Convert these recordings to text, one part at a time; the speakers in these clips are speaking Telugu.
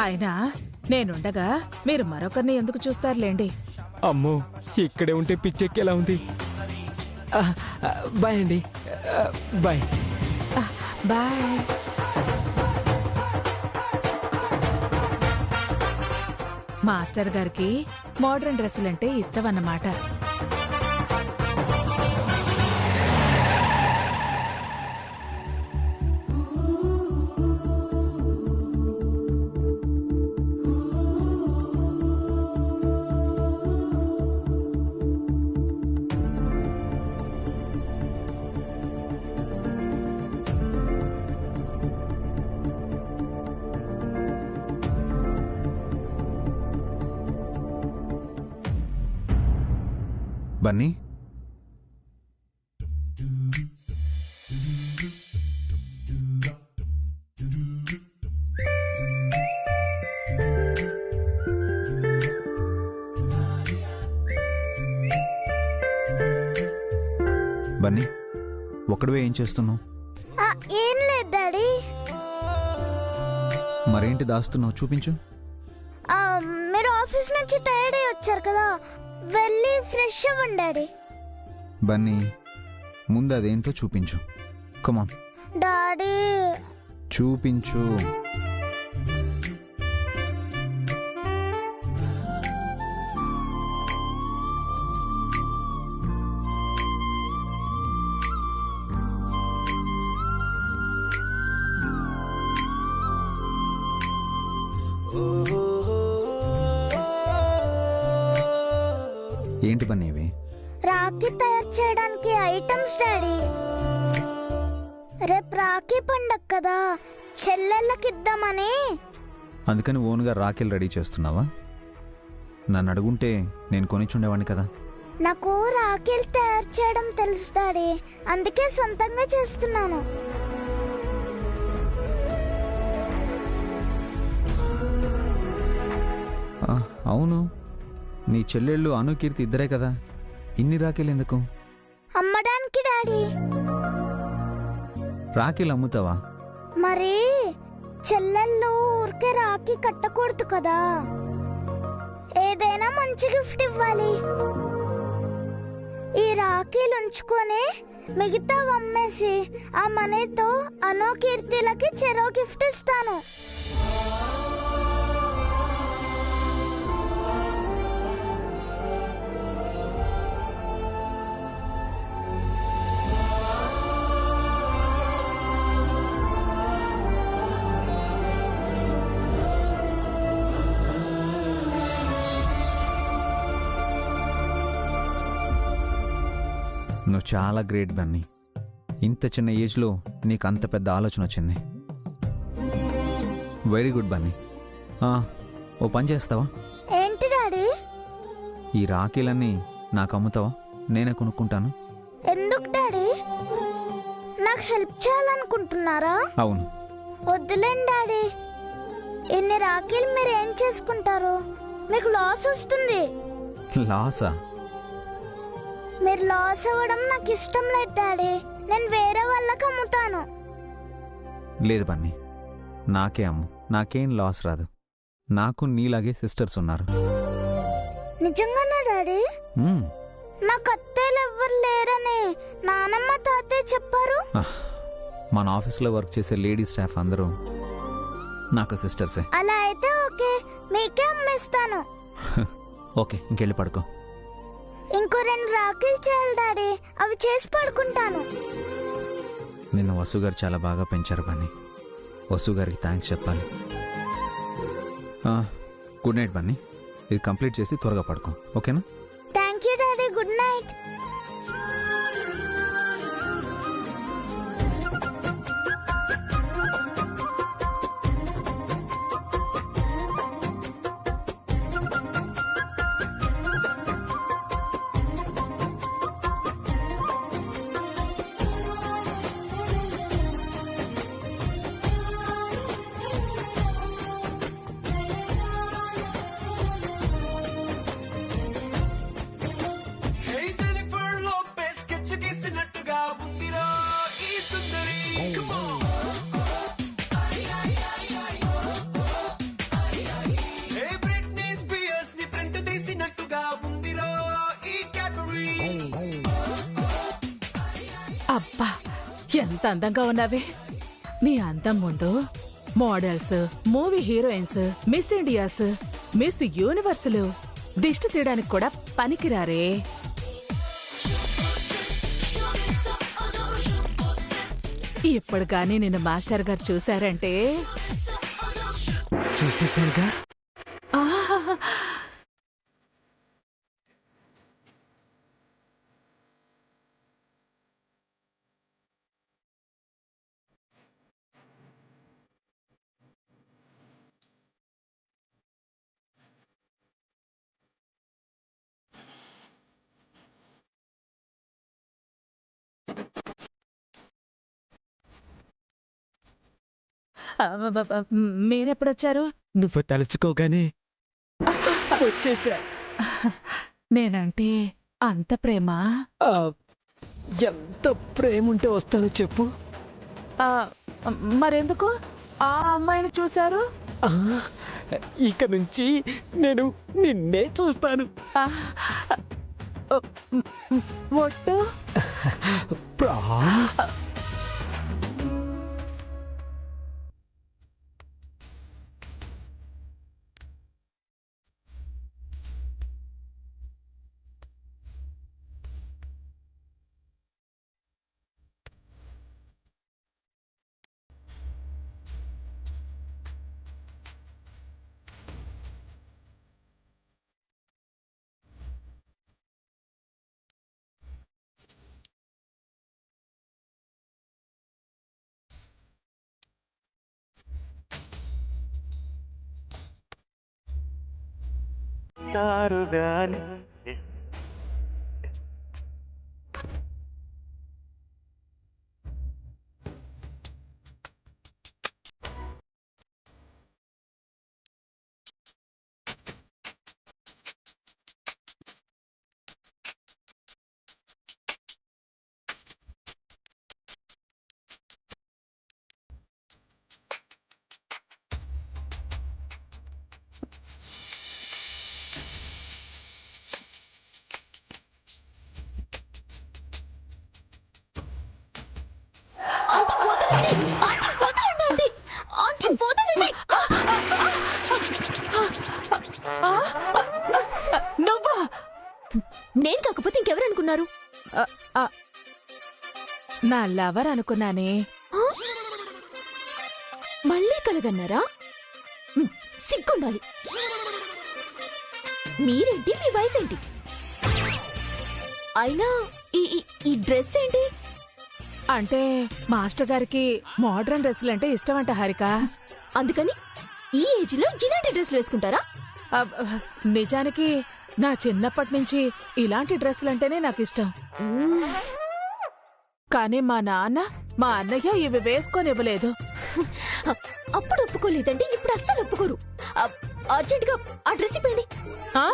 అయినా నేనుండగా మీరు మరొకరిని ఎందుకు చూస్తారులేండి. అమ్మో, ఇక్కడే ఉంటే పిచ్చెక్కేలా ఉంది. బాయ్ అండి. బాయ్. బాయ్. మాస్టర్ గారికి మోడర్న్ డ్రెస్సులంటే ఇష్టం అన్నమాట. బన్నీ, బన్నీ ఒక్కడివే ఏం చేస్తున్నావు? ఏం లేదు డాడీ. మరేంటి దాస్తున్నావు? చూపించు. మీరు ఆఫీస్ నుంచి టైర్డ్ అయ్యి వచ్చారు కదా, వెళ్ళి ఫ్రెష్ అవ్వండి డాడీ. బన్నీ, ముందు అదేంటో చూపించు. Come on daddy. చూపించు. ఏంటి బన్నీ ఇవి? రాఖీ తయారు చేయడానికి ఐటమ్స్ డాడీ. రేపు రాఖీ పండగ కదా, చెల్లెళ్ళకి ఇద్దామని. అందుకని ఓన్గా రాఖీలు రెడీ చేస్తున్నావా? నన్ను అడుగుంటే నేను కొనిచ్చుండేవాడిని కదా. నాకు రాఖీలు తయారు చేయడం తెలుసు డాడీ, అందుకే సొంతంగా చేస్తున్నాను. అవును, నీ చెల్లెళ్ళు అను, కీర్తి ఇద్దరే కదా, ఇన్ని రాఖీలు ఎందుకు? అమ్మడానికి డాడీ. రాఖీలు అమ్ముతావా? మరి చెల్లెళ్ళు ఊరికే రాఖీ కట్టకూడదు కదా, ఏదైనా మంచి గిఫ్ట్ ఇవ్వాలి. ఈ రాఖీలు ఉంచుకొని మిగతా అమ్మేసి ఆ మనీతో అను, కీర్తిలకి చెరో గిఫ్ట్ ఇస్తాను. నువ్వు చాలా గ్రేట్ బన్నీ. ఇంత చిన్న ఏజ్లో నీకు అంత పెద్ద ఆలోచన వచ్చింది. Very good Bunny. ఓ పని చేస్తావా? ఏంటి డాడీ? ఈ రాఖీలన్నీ నాకు అమ్ముతావా? నేనే కొనుక్కుంటాను. ఎందుకు డాడీ? నాకు హెల్ప్ చేయాలనుకుంటున్నారా? అవును. వద్దులేండి డాడీ, ఇన్ని రాఖీలు మీరు ఏం చేసుకుంటారు? మీకు లాస్ వస్తుంది. లాసా? మీరు లాస్ అవ్వడం నాకు ఇష్టం లేదు డాడీ, నేను వేరే వాళ్ళకి అమ్ముతాను. లేదు బన్నీ, నాకే అమ్ము, నాకేం లాస్ రాదు. నాకు నీలాగే సిస్టర్స్ ఉన్నారు. నిజంగానా డాడీ? నాకు అత్తయ్యలు ఎవ్వరు లేరని నానమ్మ తాతయ్య చెప్పారు. మన ఆఫీస్లో వర్క్ చేసే లేడీ స్టాఫ్ అందరూ నాకు సిస్టర్సే. అలా అయితే ఓకే, మీకే అమ్మేస్తాను. ఓకే, ఇంకెళ్ళి పడుకో. ఇంకో 2 రాఖీలు చేయాలి డాడీ, అవి చేసి పడుకుంటాను. నిన్ను వసు గారు చాలా బాగా పెంచారు బన్నీ. వసు గారికి థ్యాంక్స్ చెప్పాలి. Good night Bunny. ఇది కంప్లీట్ చేసి త్వరగా పడుకో, ఓకేనా? Thank you daddy, good night. Hey Jennifer, అబ్బా ఎంత అందంగా ఉన్నావే. నీ అందం ముందు models, movie heroines, miss Indias, miss యూనివర్సులు దిష్టి తీయడానికి కూడా పనికిరారే. ఇప్పుడు కానీ నిన్ను మాస్టర్ గారు చూశారంటే చూసేసారుగా. ఆహ్! మీరెప్పుడొచ్చారు? నువ్వు తలుచుకోగానే వచ్చేసా. నేనంటే అంత ప్రేమ. ఆ, ఎంత ప్రేమ ఉంటే వస్తానో చెప్పు. ఆ, మరెందుకు ఆ అమ్మాయిని చూశారు? ఆ, ఇక నుంచి నేను నిన్నే చూస్తాను. ఆ, ఒట్టు. ప్రామిస్. నువ్వా? నేను కాకపోతే ఇంకెవరనుకున్నారు? ఆ, ఆ, నా లవర్ అనుకున్నానే. మళ్ళీ కలగన్నారా? సిగ్గుండాలి. మీరేంటి, మీ వయసేంటి? అయినా ఈ ఈ- ఈ డ్రెస్ ఏంటి? అంటే మాస్టర్ గారికి మోడ్రన్ డ్రెస్సులంటే ఇష్టం అంట హారిక. అందుకని ఈ ఏజ్ లో ఇలాంటి డ్రెస్లు వేసుకుంటారా? అబ్, నిజానికి నా చిన్నప్పటి నుంచి ఇలాంటి డ్రెస్సులంటేనే నాకు ఇష్టం. కానీ మా నాన్న, మా అన్నయ్య ఇవి వేసుకొనివ్వలేదు. అప్పుడు ఒప్పుకోలేదంటే ఇప్పుడు అస్సలు ఒప్పుకోరు. అర్జెంట్ గా ఆ డ్రెస్ ఇప్పండి. ఆ?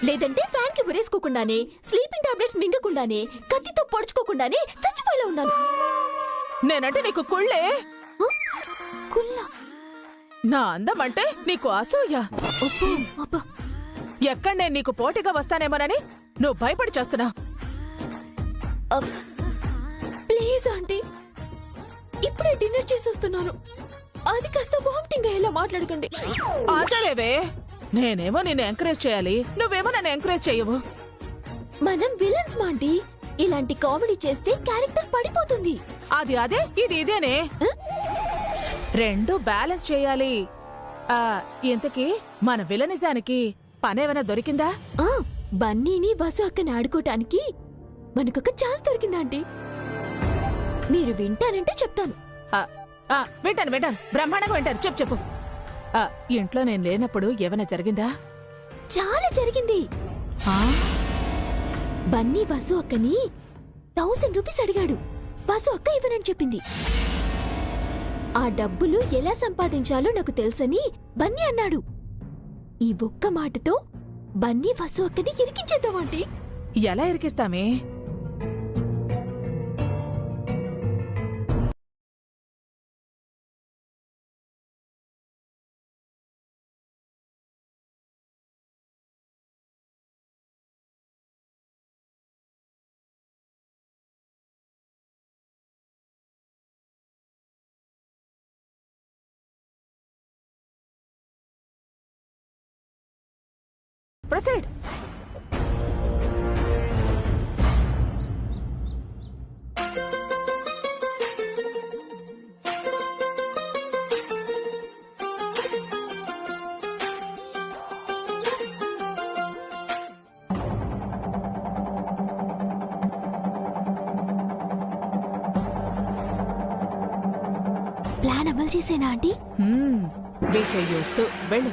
లేదంటే ఫ్యాన్ కి ఉరేసుకోకుండానే, స్లీపింగ్ టాబ్లెట్స్ మింగకుండానే, కత్తితో పొడుచుకోకుండానే చచ్చిపోయేలా ఉన్నాను. నేనంటే నీకు కుళ్ళే. కుల్లా. నా అందం అంటే నీకు అసూయ. అబ్బో, అబ్బా. ఎక్కడ నేను నీకు పోటీగా వస్తానేమోనని నువ్వు భయపడి చేస్తున్నావు. ప్లీజ్ ఆంటీ, ఇప్పుడే డిన్నర్ చేసి వస్తున్నాను. అది కాస్త వామిటింగ్ అయ్యేలా మాట్లాడకండి. ఆచలేవే. నేనేమో నిన్ను ఎంకరేజ్ చేయాలి, నువ్వేమో నన్ను ఎంకరేజ్ చేయవు. మనం విలన్స్ మాంటీ. ఇలాంటి కామెడీ చేస్తే క్యారెక్టర్ పడిపోతుంది. అది అదే, ఇది ఇదేనే. రెండు బ్యాలెన్స్ చేయాలి. ఇంతకీ మన విలనిజానికి పనేమైనా దొరికిందా? ఆ బన్నీని వసు అక్కని ఆడుకోటానికి మనకొక ఛాన్స్ దొరికిందా ఆంటీ? మీరు వింటానంటే చెప్తాను. ఆ, వింటాను వింటాను, బ్రహ్మాండంగా వింటాను. చెప్పు చెప్పు. ఇంట్లో నేను లేనప్పుడు ఏమైనా జరిగిందా? చాలా జరిగింది. బన్నీ వసు అక్కని 1000 రూపీస్ అడిగాడు. వసు అక్క ఇవ్వనని చెప్పింది. ఆ డబ్బులు ఎలా సంపాదించాలో నాకు తెలుసని బన్నీ అన్నాడు. ఈ ఒక్క మాటతో బన్నీ వసు అక్కని ఇరికించేద్దామంటే. ఎలా ఇరికిస్తామే? ప్రొసీడ్. ప్లాన్ అమలు చేసేనా ఆంటీ? చెయ్యూస్తూ వెళ్ళు.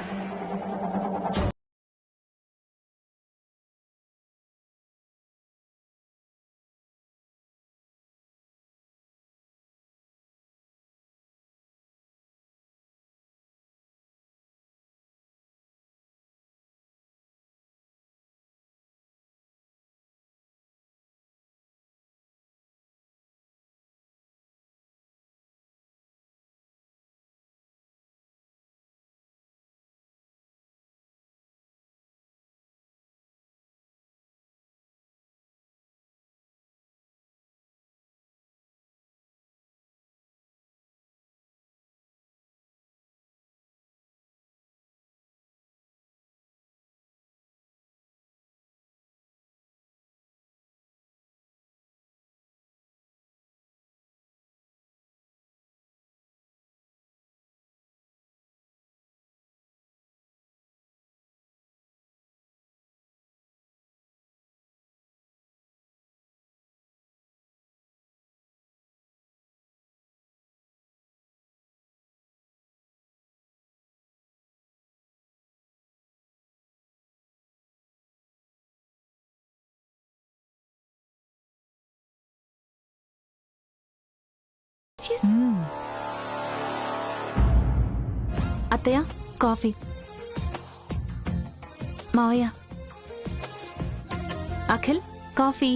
అత్తయ్య కాఫీ. మావయ్య అఖిల్ కాఫీ.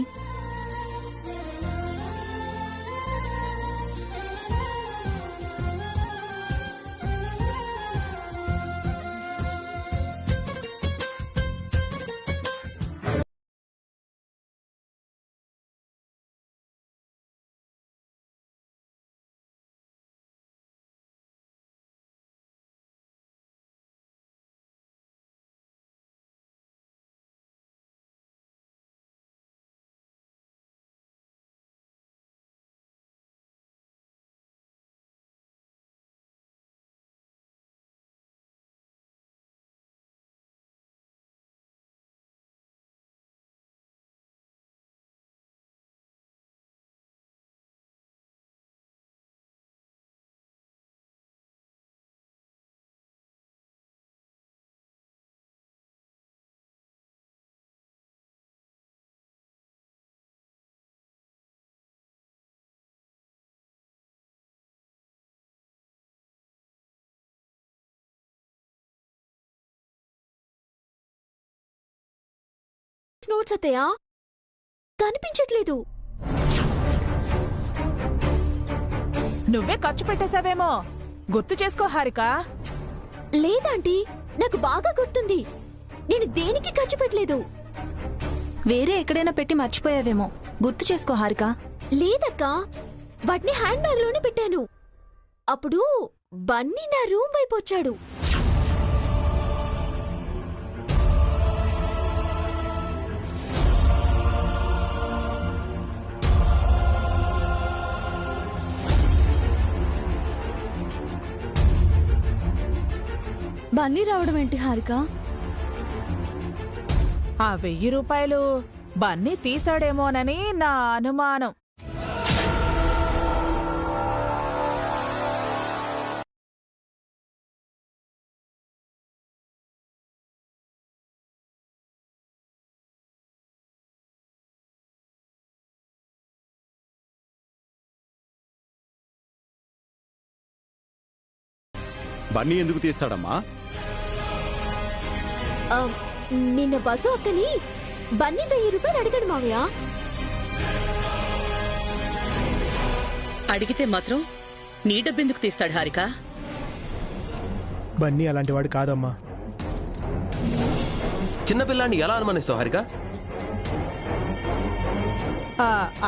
నోట్స్ అత్తయ్య కనిపించట్లేదు. నువ్వే ఖర్చు పెట్టేశావేమో, గుర్తు చేసుకో హారిక. లేదాంటీ, నాకు బాగా గుర్తుంది. నేను దేనికి ఖర్చు పెట్టలేదు. వేరే ఎక్కడైనా పెట్టి మర్చిపోయావేమో, గుర్తు చేసుకో హారిక. లేదక్క, వాటిని హ్యాండ్ బ్యాగ్ లోనే పెట్టాను. అప్పుడు బన్నీ నా రూమ్ వైపు వచ్చాడు. బన్నీ రావడం ఏంటి హారిక? ఆ 1000 రూపాయలు బన్నీ తీసాడేమోనని నా అనుమానం. బన్నీ ఎందుకు తీస్తాడమ్మా? నిన్న బస్సు అక్కని బన్నీ 1000 రూపాయలు అడిగాడు మావయ్య. అడిగితే మాత్రం నీ డబ్బెందుకు తీస్తాడు హారిక? బన్నీ అలాంటి వాడు కాదమ్మా. చిన్నపిల్లాన్ని ఎలా అనుమానిస్తావు హారిక?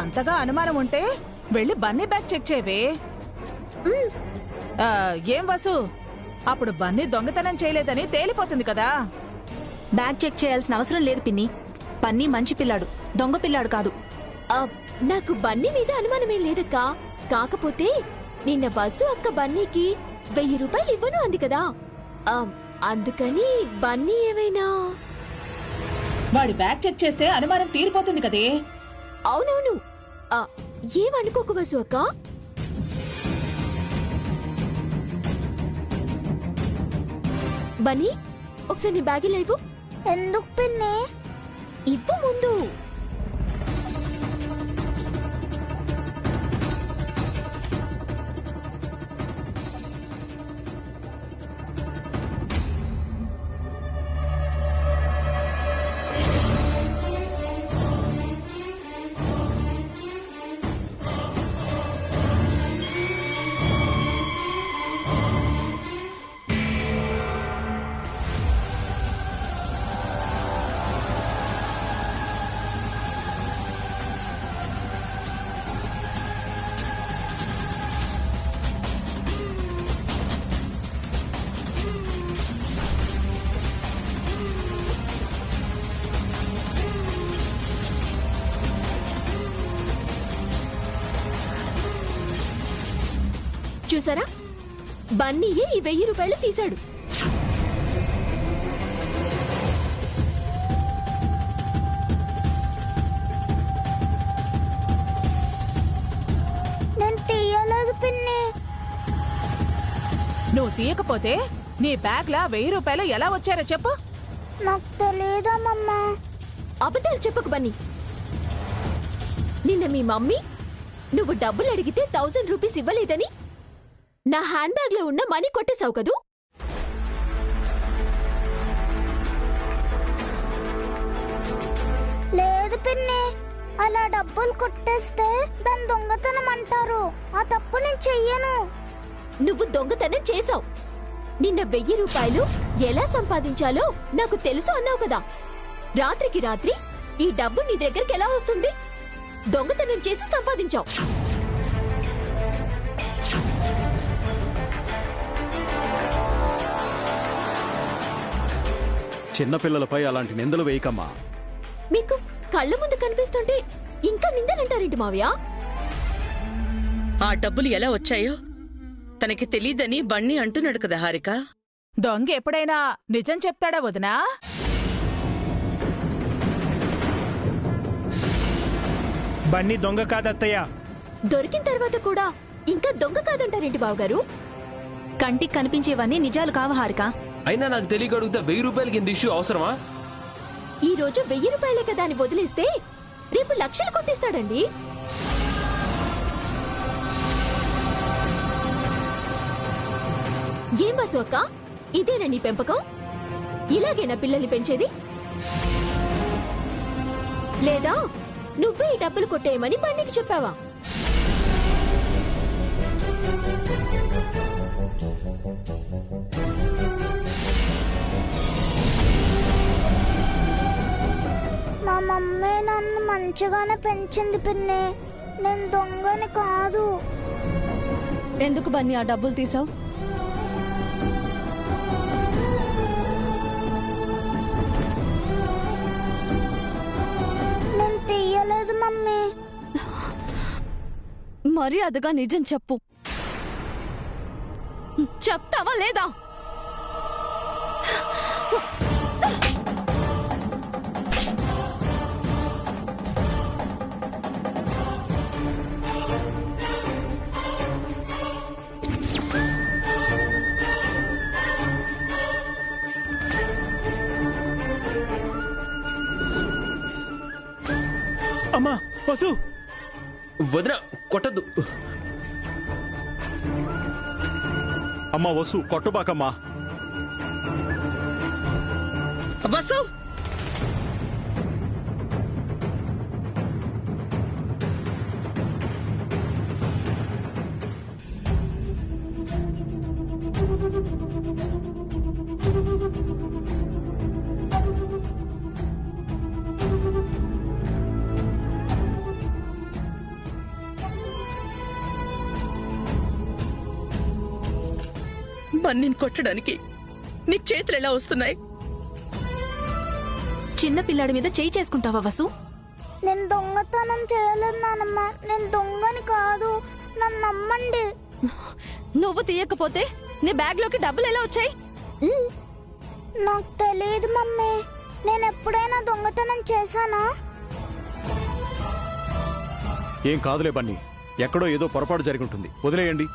అంతగా అనుమానం ఉంటే వెళ్ళి బన్నీ బ్యాగ్ చెక్ చేయవే. ఏం వసు, అప్పుడు బన్నీ దొంగతనం చేయలేదని తేలిపోతుంది కదా. బ్యాగ్ చెక్ చేయాల్సిన అవసరం లేదు పిన్ని. బన్నీ మంచి పిల్లాడు, దొంగ పిల్లాడు కాదు. నాకు బన్నీ మీద అనుమానమేం లేదక్కా. కాకపోతే నిన్న బస్సు అక్క బన్నీకి 1000 రూపాయలు ఇవ్వను అంది కదా. అందుకని బన్నీ ఏమైనా... వాడి బ్యాగ్ చెక్ చేస్తే అనుమానం తీరిపోతుంది కదే. అవునవును, ఏమనుకోకు వసు అక్క. బన్నీ, ఒకసారి నీ బ్యాగ్ ఇవ్వు. ఎందుకు పిన్ని? ఇవ్వు ముందు. చూసారా, బన్నీయే ఈ 1000 రూపాయలు తీశాడు. నేను తీయలేదు పిన్ని. నువ్వు తీయకపోతే నీ బ్యాగ్ లా 1000 రూపాయలు ఎలా వచ్చారో చెప్పు. నాకు తెలియదమ్మా. అబద్ధాలు చెప్పకు బన్నీ. నిన్న మీ మమ్మీ నువ్వు డబ్బులు అడిగితే 1000 రూపీస్ ఇవ్వలేదని నా హ్యాండ్ బ్యాగ్ లో ఉన్న మనీ కొట్టేశావు కదూ. లేదు పిన్ని, అలా డబ్బులు కొట్టేస్తే దాని దొంగతనం అంటారు. ఆ తప్పు నేను చెయ్యను. నువ్వు దొంగతనం చేశావు. నిన్న 1000 రూపాయలు ఎలా సంపాదించాలో నాకు తెలుసు అన్నావు కదా. రాత్రికి రాత్రి ఈ డబ్బు నీ దగ్గరికి ఎలా వస్తుంది? దొంగతనం చేసి సంపాదించావు. చిన్నపిల్లలపై అలాంటి నిందలు వేయకమ్మా. మీకు కళ్ళ ముందు కనిపిస్తుంటే ఇంకా నిందలంటారేంటి మావయ్య? ఆ డబ్బులు ఎలా వచ్చాయో తనకి తెలీదని బన్నీ అంటున్నాడు కదా హారిక. దొంగ ఎప్పుడైనా నిజం చెప్తాడా వదినా? బన్నీ దొంగ కాదత్తయ్య. దొరికిన తర్వాత కూడా ఇంకా దొంగ కాదంటారేంటి బావగారు? కంటికి కనిపించేవన్నీ నిజాలు కావు హారిక. అయినా నాకు తెలియగడుగుతా 1000 రూపాయలకి ఇంత ఇష్యూ అవసరమా? ఈ రోజు 1000 రూపాయలే కదా అని వదిలేస్తే రేపు లక్షలు కొట్టేస్తాడండి. ఏం బసు అక్క, ఇదేనా నీ పెంపకం? ఇలాగేనా పిల్లల్ని పెంచేది? లేదా నువ్వే ఈ డబ్బులు కొట్టేయమని బండికి చెప్పావా? మా మమ్మీ నన్ను మంచిగానే పెంచింది పిన్ని. నేను దొంగని కాదు. ఎందుకు బన్నీ ఆ డబ్బులు తీసావు? నేను తీయలేదు మమ్మీ. మరీ అదిగా నిజం చెప్పు. చెప్తావా లేదా? అమ్మా వసు, వదిన కొట్టద్దు. అమ్మా వసు, కొట్టబాకమ్మా. వసు, బన్నీని కొట్టడానికి నీకు చేతులు ఎలా వస్తున్నాయి? చిన్న పిల్లాడి మీద చేయి చేసుకుంటావా వసు? నేను దొంగతనం చేయలేదు నానమ్మ. నేను దొంగని కాదు, నన్ను నమ్మండి. నువ్వు తీయకపోతే నీ బ్యాగ్ లోకి డబ్బులు ఎలా వచ్చాయి? నాకు తెలియదు మమ్మీ. నేను ఎప్పుడైనా దొంగతనం చేశానా? ఏం కాదులే బన్నీ, ఎక్కడో ఏదో పొరపాటు జరిగి ఉంటుంది, వదిలేయండి.